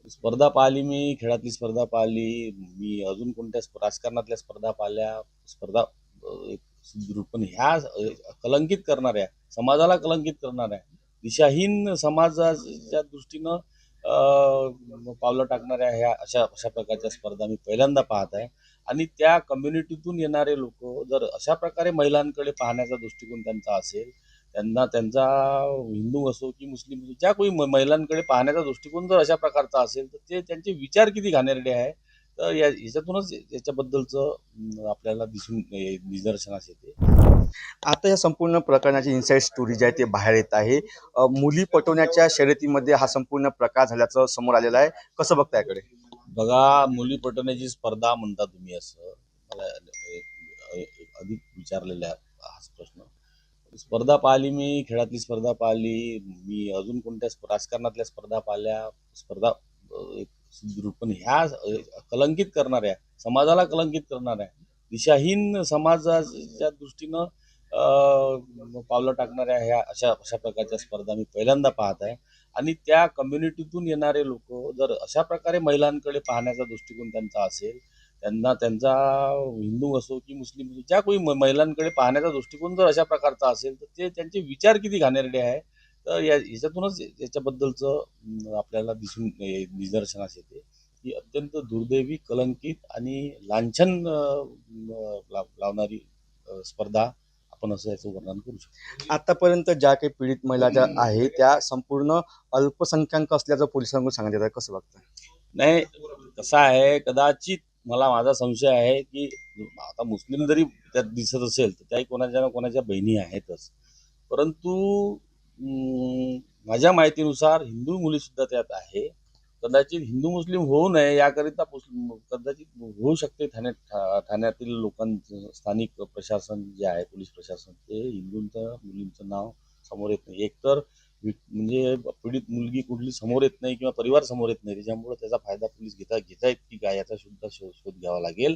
स्पर्धा पाहिली मी, खेळातली स्पर्धा पाहिली. मी अजून कोणत्या राजकारणातल्या स्पर्धा पाहिल्या. स्पर्धा एक सुदृढ पण ह्या कलंकित करणाऱ्या, समाजाला कलंकित करणाऱ्या, दिशाहीन समाजाच्या दृष्टीनं पावलं टाकणाऱ्या ह्या अशा अशा प्रकारच्या स्पर्धा मी पहिल्यांदा पाहत आहे. आणि त्या कम्युनिटीतून येणारे लोक जर अशा प्रकारे महिलांकडे पाहण्याचा दृष्टिकोन त्यांचा असेल, त्यांना त्यांचा हिंदू असो की मुस्लिम असो, ज्या कोणी महिलांकडे पाहण्याचा दृष्टिकोन जर अशा प्रकारचा असेल तर ते त्यांचे विचार किती घाणेरडे आहे. तर याच्यातूनच याच्याबद्दलचं आपल्याला निदर्शनास येते. आता या संपूर्ण प्रकरणाची इनसाइड स्टोरी जी आहे ते बाहेर येत आहे. मुली पटवण्याच्या शर्यतीमध्ये हा संपूर्ण प्रकार झाल्याचं समोर आलेलं आहे. कसं बघता याकडे? बघा, मुली पटवण्याची स्पर्धा म्हणता तुम्ही, असं मला अधिक विचारलेला आहे हाच प्रश्न. स्पर्धा पाहिली मी, खेळातली स्पर्धा पाहिली. मी अजून कोणत्या राजकारणातल्या स्पर्धा पाहिल्या. स्पर्धा एक सुदृढ पण ह्या कलंकित करणाऱ्या, समाजाला कलंकित करणाऱ्या, दिशाहीन समाजाच्या दृष्टीनं पावलं टाकणाऱ्या ह्या अशा अशा प्रकारच्या स्पर्धा मी पहिल्यांदा पाहत आहे. आणि त्या कम्युनिटीतून येणारे लोक जर अशा प्रकारे महिलांकडे पाहण्याचा दृष्टिकोन त्यांचा असेल, त्यांना त्यांचा हिंदू असो की मुस्लिम असो, ज्या कोणी महिलांकडे पाहण्याचा दृष्टिकोन जर अशा प्रकारचा असेल तर ते त्यांचे विचार किती घाणेरडे आहे. तर याच्यातूनच याच्याबद्दलचं आपल्याला निदर्शनास येते की अत्यंत दुर्दैवी, कलंकित आणि लांछन लावणारी स्पर्धा आपण असं याचं वर्णन करू शकतो. आतापर्यंत ज्या काही पीडित महिला ज्या आहे त्या संपूर्ण अल्पसंख्याक असल्याचं पोलिसांकडून सांगण्यात येत आहे. कसं बघता? नाही, कसं आहे, कदाचित मला माझा संशय आहे की आता मुस्लिम जरी त्यात दिसत असेल तर त्याही कोणाच्या ना कोणाच्या बहिणी आहेतच. परंतु माझ्या माहितीनुसार हिंदू मुलीसुद्धा त्यात आहे. कदाचित हिंदू मुस्लिम होऊ नये याकरिता कदाचित होऊ शकते. ठाण्यातील लोकांचं, स्थानिक प्रशासन जे आहे, पोलीस प्रशासन, ते हिंदूंच्या मुलींचं नाव समोर येत नाही. एकतर म्हणजे पीडित मुलगी कुठली समोर येत नाही किंवा परिवार समोर येत नाही, त्याच्यामुळे त्याचा फायदा पोलीस घेतायत की काय याचा सुद्धा शोध घ्यावा लागेल.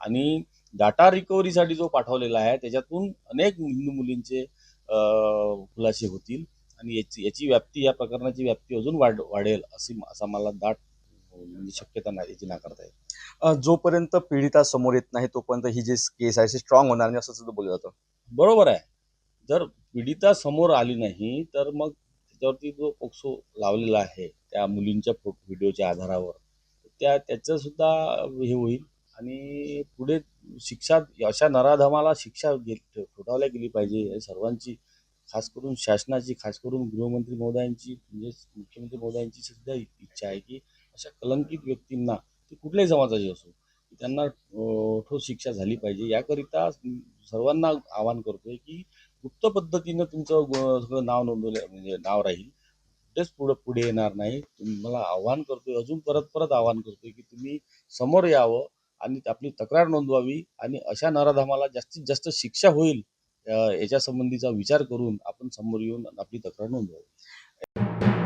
आणि डाटा रिकव्हरीसाठी जो पाठवलेला आहे त्याच्यातून अनेक हिंदू मुलींचे खुलासे होतील आणि याची व्याप्ती, या प्रकरणाची व्याप्ती अजून वाढेल असा मला दाट म्हणजे शक्यता नाही, याची नाकारता येईल. जोपर्यंत पीडिता समोर येत नाही तोपर्यंत ही जी केस आहे स्ट्रॉंग होणार नाही असं सुद्धा बोललं जातं. बरोबर आहे. जर पीडिता समोर आली नाही तर मग त्याच्यावरती जो पोक्सो लावलेला आहे त्या मुलींच्या व्हिडिओच्या आधारावर, त्याचं सुद्धा हे होईल. आणि पुढे शिक्षा, अशा नराधमाला शिक्षा ठोठावल्या गेली पाहिजे. या सर्वांची, खास करून शासनाची, खास करून गृहमंत्री महोदयांची, म्हणजे मुख्यमंत्री महोदयांची सुद्धा इच्छा आहे की अशा कलंकित व्यक्तींना, ते कुठल्याही समाजाचे असो, त्यांना ठोस शिक्षा झाली पाहिजे. याकरिता सर्वांना आवाहन करतोय की गुप्त पद्धतीनं तुमचं सगळं नाव नोंदवलं, म्हणजे नाव राहील, कुठेच पुढे येणार नाही. मला आव्हान करतोय, अजून परत परत आव्हान करतोय की तुम्ही समोर यावं आणि आपली तक्रार नोंदवावी आणि अशा नराधमाला जास्तीत जास्त शिक्षा होईल याच्या संबंधीचा विचार करून आपण समोर येऊन आपली तक्रार नोंदवावी.